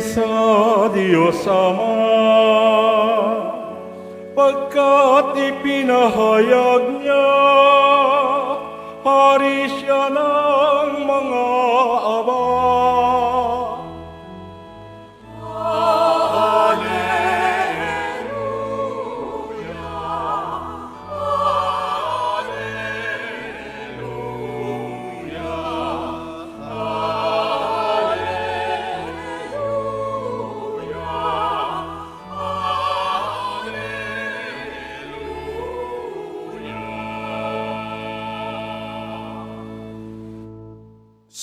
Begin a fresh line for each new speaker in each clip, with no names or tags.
sa Diyos Ama, pagkat ipinahayag niya, hari siya ng mga aba.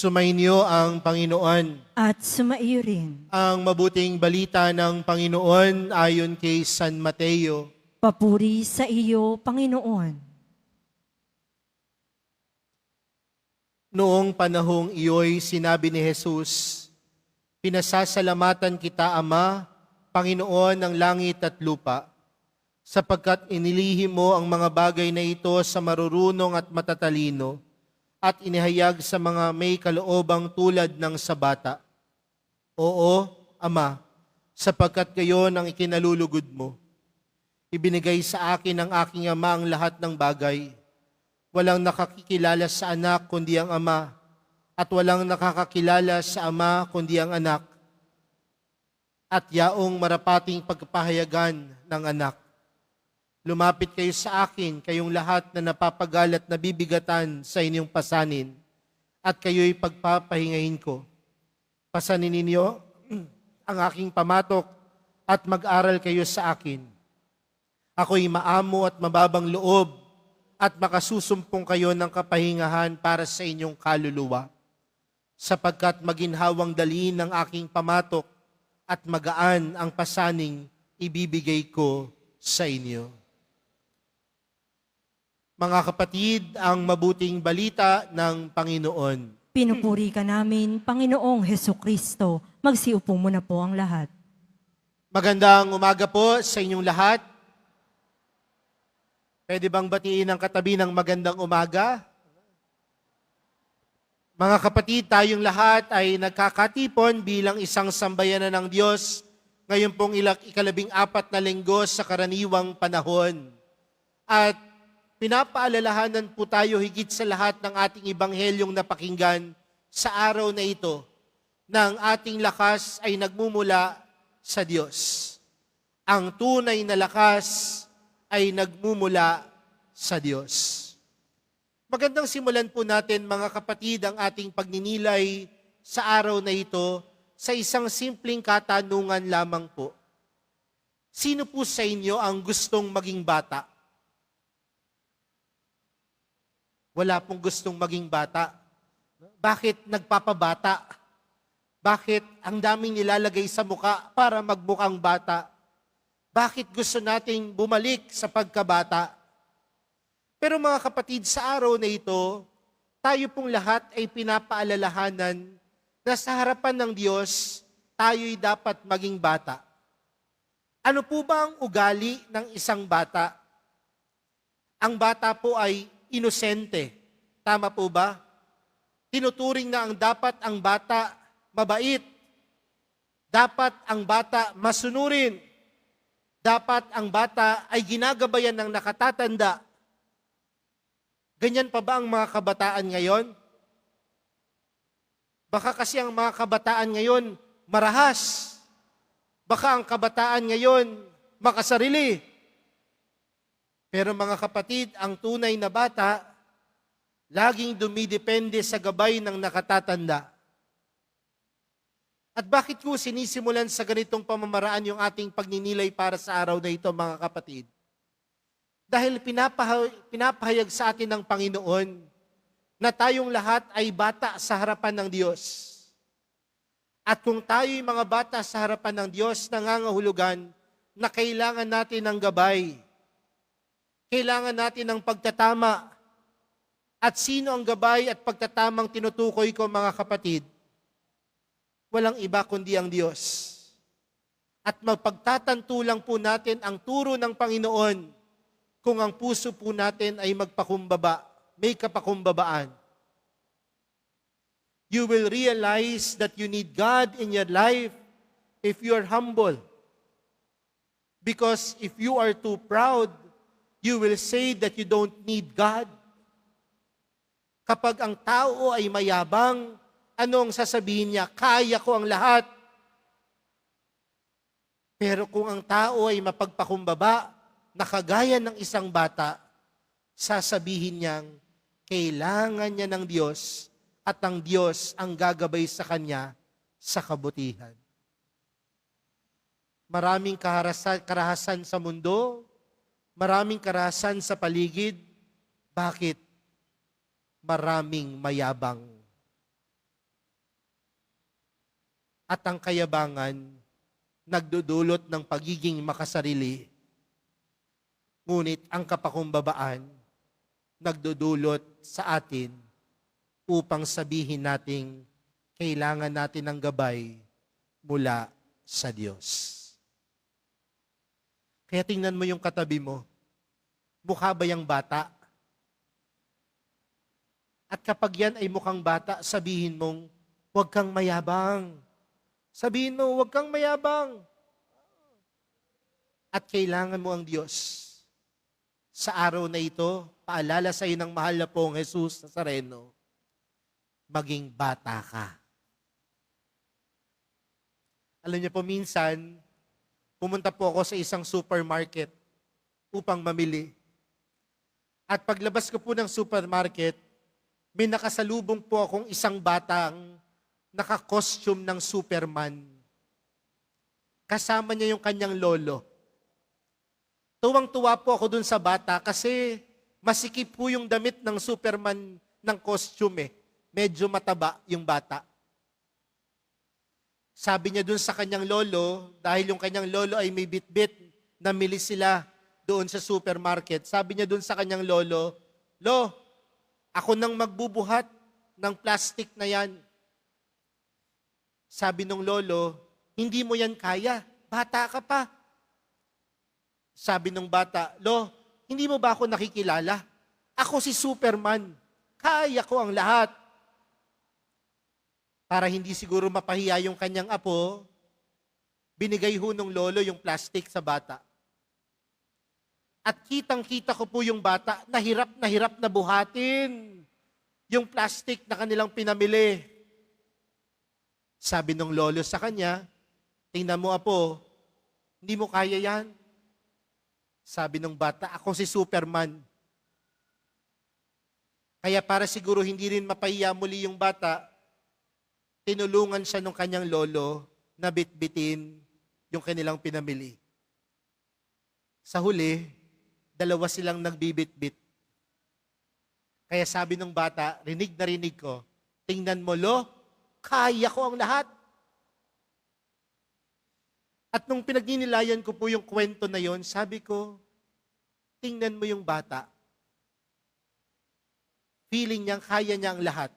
Sumainyo ang Panginoon.
At sumaiyo rin.
Ang mabuting balita ng Panginoon ayon kay San Mateo.
Papuri sa iyo, Panginoon.
Noong panahong iyo'y sinabi ni Jesus, "Pinasasalamatan kita, Ama, Panginoon ng langit at lupa, sapagkat inilihim mo ang mga bagay na ito sa marurunong at matatalino, at inihayag sa mga may kaloobang tulad ng sa bata. Oo, Ama, sapagkat kayo ang ikinalulugod mo. Ibinigay sa akin ng aking Ama ang lahat ng bagay. Walang nakakikilala sa anak kundi ang Ama, at walang nakakakilala sa Ama kundi ang anak, at yaong marapating pagpapahayagan ng anak. Lumapit kayo sa akin, kayong lahat na napapagal at nabibigatan sa inyong pasanin, at kayo'y pagpapahingahin ko. Pasanin ninyo ang aking pamatok at mag-aral kayo sa akin. Ako'y maamo at mababang loob, at makasusumpong kayo ng kapahingahan para sa inyong kaluluwa, sapagkat maginhawang dalhin ng aking pamatok at magaan ang pasaning ibibigay ko sa inyo." Mga kapatid, ang mabuting balita ng Panginoon.
Pinupuri ka namin, Panginoong Hesukristo. Magsiupo muna po ang lahat.
Magandang umaga po sa inyong lahat. Pwede bang batiin ang katabi ng magandang umaga? Mga kapatid, tayong lahat ay nagkakatipon bilang isang sambayanan ng Diyos ngayon pong ikalabing-apat na linggo sa karaniwang panahon. At pinapaalalahanan po tayo higit sa lahat ng ating ibanghelyong napakinggan sa araw na ito na ang ating lakas ay nagmumula sa Diyos. Ang tunay na lakas ay nagmumula sa Diyos. Magandang simulan po natin, mga kapatid, ang ating pagninilay sa araw na ito sa isang simpleng katanungan lamang po. Sino po sa inyo ang gustong maging bata? Wala pong gustong maging bata. Bakit nagpapabata? Bakit ang daming nilalagay sa muka para magmukhang bata? Bakit gusto nating bumalik sa pagkabata? Pero mga kapatid, sa araw na ito, tayo pong lahat ay pinapaalalahanan na sa harapan ng Diyos, tayo'y dapat maging bata. Ano po ba ang ugali ng isang bata? Ang bata po ay inosente. Tama po ba? Tinuturing na dapat ang bata mabait. Dapat ang bata masunurin. Dapat ang bata ay ginagabayan ng nakatatanda. Ganyan pa ba ang mga kabataan ngayon? Baka kasi ang mga kabataan ngayon marahas. Baka ang kabataan ngayon makasarili. Pero mga kapatid, ang tunay na bata, laging dumidepende sa gabay ng nakatatanda. At bakit ko sinisimulan sa ganitong pamamaraan yung ating pagninilay para sa araw na ito, mga kapatid? Dahil pinapahayag sa atin ng Panginoon na tayong lahat ay bata sa harapan ng Diyos. At kung tayo'y mga bata sa harapan ng Diyos, nangangahulugan na kailangan natin ng gabay. Kailangan natin ng pagtatama. At sino ang gabay at pagtatamang tinutukoy ko, mga kapatid? Walang iba kundi ang Diyos. At magpagtatanto lang po natin ang turo ng Panginoon kung ang puso po natin ay magpakumbaba, may kapakumbabaan. You will realize that you need God in your life if you are humble. Because if you are too proud, you will say that you don't need God. Kapag ang tao ay mayabang, anong sasabihin niya? Kaya ko ang lahat. Pero kung ang tao ay mapagpakumbaba, nakagaya ng isang bata, sasabihin niyang kailangan niya ng Diyos at ang Diyos ang gagabay sa kanya sa kabutihan. Maraming karahasan sa mundo, maraming karahasan sa paligid. Bakit? Maraming mayabang. At ang kayabangan, nagdudulot ng pagiging makasarili. Ngunit ang kapakumbabaan, nagdudulot sa atin upang sabihin nating kailangan natin ng gabay mula sa Diyos. Kaya tingnan mo yung katabi mo. Mukha ba yung bata? At kapag yan ay mukhang bata, sabihin mong, huwag kang mayabang. Sabihin mo, huwag kang mayabang. At kailangan mo ang Diyos. Sa araw na ito, paalala sa iyo ng mahal na pong Jesus Nazareno, maging bata ka. Alam niyo po, minsan, pumunta po ako sa isang supermarket upang mamili. At paglabas ko po ng supermarket, may nakasalubong po akong isang batang naka-costume ng Superman. Kasama niya yung kanyang lolo. Tuwang-tuwa po ako dun sa bata kasi masikip po yung damit ng Superman ng costume eh. Medyo mataba yung bata. Sabi niya dun sa kanyang lolo, dahil yung kanyang lolo ay may bit-bit, namili sila doon sa supermarket. Sabi niya dun sa kanyang lolo, "Lo, ako nang magbubuhat ng plastic na yan." Sabi nung lolo, "Hindi mo yan kaya, bata ka pa." Sabi nung bata, "Lo, hindi mo ba ako nakikilala? Ako si Superman, kaya ko ang lahat." Para hindi siguro mapahiya yung kanyang apo, binigay ho nung lolo yung plastic sa bata. At kitang-kita ko po yung bata, hirap na buhatin yung plastic na kanilang pinamili. Sabi nung lolo sa kanya, "Tingnan mo apo, hindi mo kaya yan." Sabi nung bata, "Ako si Superman." Kaya para siguro hindi rin mapahiya muli yung bata, tinulungan siya ng kanyang lolo na bitbitin yung kanilang pinamili. Sa huli, dalawa silang nagbibitbit. Kaya sabi ng bata, rinig na rinig ko, "Tingnan mo, lo, kaya ko ang lahat." At nung pinagninilayan ko po yung kwento na yon, sabi ko, tingnan mo yung bata. Feeling niya, kaya niya ang lahat.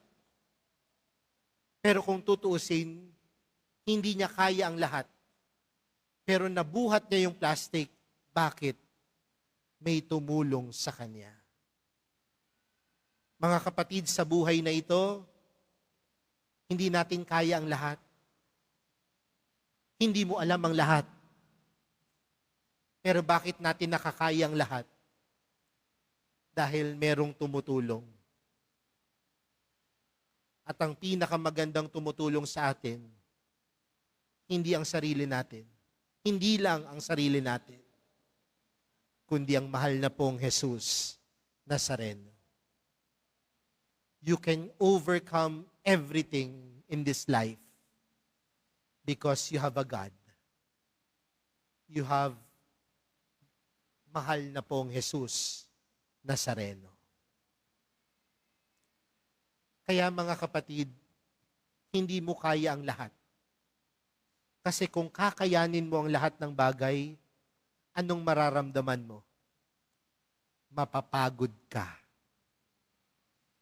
Pero kung tutuusin, hindi niya kaya ang lahat. Pero nabuhat niya yung plastic. Bakit? May tumulong sa kanya. Mga kapatid, sa buhay na ito, hindi natin kaya ang lahat. Hindi mo alam ang lahat. Pero bakit natin nakakaya ang lahat? Dahil merong tumutulong. At ang pinakamagandang tumutulong sa atin, hindi ang sarili natin. Hindi lang ang sarili natin, kundi ang mahal na pong Jesus Nazareno. You can overcome everything in this life because you have a God. You have mahal na pong Jesus Nazareno. Kaya mga kapatid, hindi mo kaya ang lahat. Kasi kung kakayanin mo ang lahat ng bagay, anong mararamdaman mo? Mapapagod ka.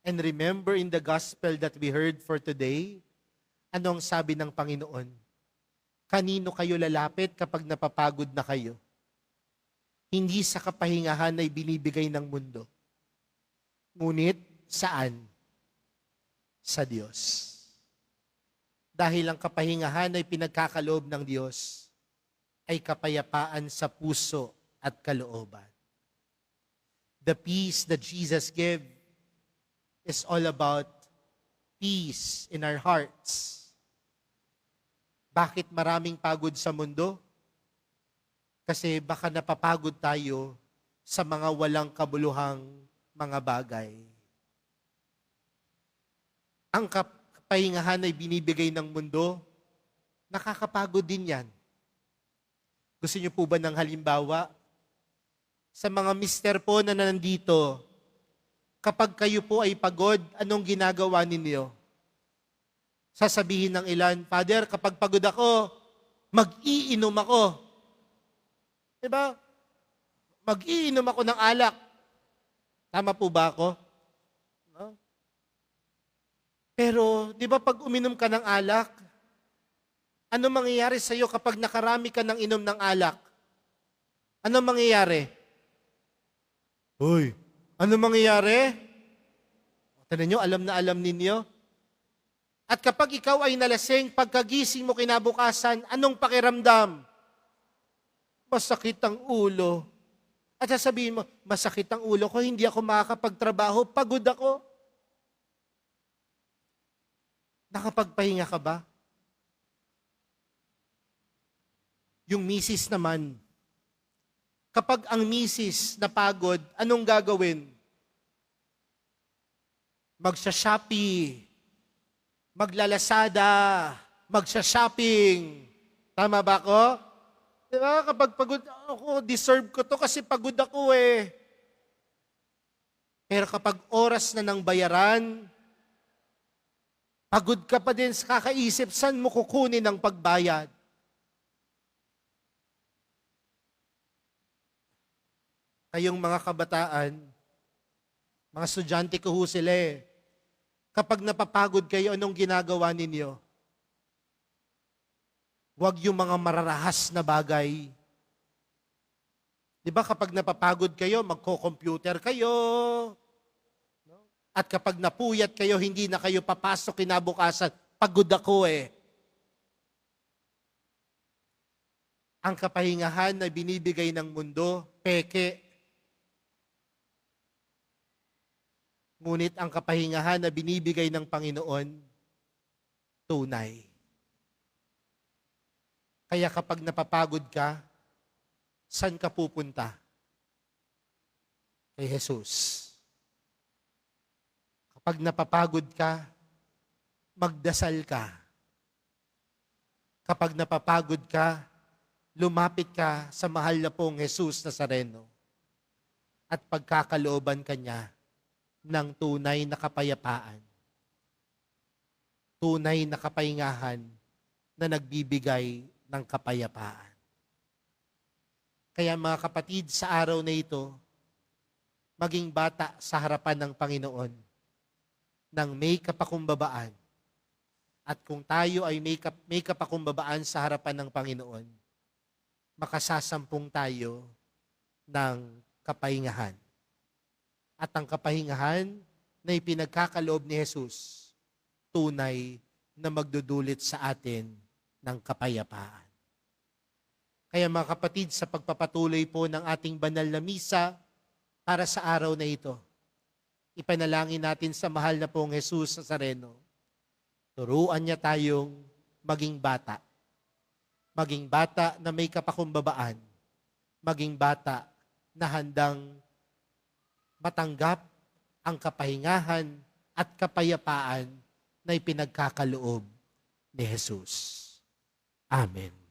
And remember in the gospel that we heard for today, ano ang sabi ng Panginoon? Kanino kayo lalapit kapag napapagod na kayo? Hindi sa kapahingahan ay binibigay ng mundo. Ngunit saan? Sa Diyos. Dahil ang kapahingahan ay pinagkakaloob ng Diyos, ay kapayapaan sa puso at kalooban. The peace that Jesus gave is all about peace in our hearts. Bakit maraming pagod sa mundo? Kasi baka napapagod tayo sa mga walang kabuluhang mga bagay. Ang kapahingahan ay binibigay ng mundo, nakakapagod din yan. Gusto niyo po ba ng halimbawa? Sa mga mister po na nandito, kapag kayo po ay pagod, anong ginagawa ninyo? Sasabihin ng ilan, Father, kapag pagod ako, mag-iinom ako. Diba? Mag-iinom ako ng alak. Tama po ba ako? No? Pero, di ba pag uminom ka ng alak, ano mangyayari sa iyo kapag nakarami ka ng inom ng alak? Ano mangyayari? Hoy, ano mangyayari? Tignan nyo, alam na alam ninyo. At kapag ikaw ay nalasing, pagkagising mo kinabukasan, anong pakiramdam? Masakit ang ulo. At sasabihin mo, masakit ang ulo ko, hindi ako makakapagtrabaho, pagod ako. Nakapagpahinga ka ba? Yung misis naman, kapag ang misis napagod, anong gagawin? Magsha-shopee, maglalasada, magsha-shopping. Tama ba ako? Diba? Kapag pagod ako, deserve ko to kasi pagod ako eh. Pero kapag oras na ng bayaran, pagod ka pa din sa kakaisip, saan mo kukunin ang pagbayad? Kayong mga kabataan, mga estudyante ko ho sila eh. Kapag napapagod kayo, anong ginagawa ninyo? Huwag yung mga mararahas na bagay. Di ba kapag napapagod kayo, magko-computer kayo. At kapag napuyat kayo, hindi na kayo papasok kinabukasan. Pagod ako eh. Ang kapahingahan na binibigay ng mundo, peke. Ngunit ang kapahingahan na binibigay ng Panginoon, tunay. Kaya kapag napapagod ka, saan ka pupunta? Kay Jesus. Kapag napapagod ka, magdasal ka. Kapag napapagod ka, lumapit ka sa mahal na pong Jesus Nazareno at pagkakalooban ka niya ng tunay na kapayapaan. Tunay na kapahingahan na nagbibigay ng kapayapaan. Kaya mga kapatid, sa araw na ito, maging bata sa harapan ng Panginoon ng may kapakumbabaan. At kung tayo ay may kapakumbabaan sa harapan ng Panginoon, makasasampung tayo ng kapahingahan. At ang kapahingahan na ipinagkakaloob ni Jesus, tunay na magdudulit sa atin ng kapayapaan. Kaya mga kapatid, sa pagpapatuloy po ng ating banal na misa para sa araw na ito, ipanalangin natin sa mahal na pong Jesus Nazareno. Turuan niya tayong maging bata. Maging bata na may kapakumbabaan. Maging bata na handang matanggap ang kapahingahan at kapayapaan na ipinagkakaloob ni Jesus. Amen.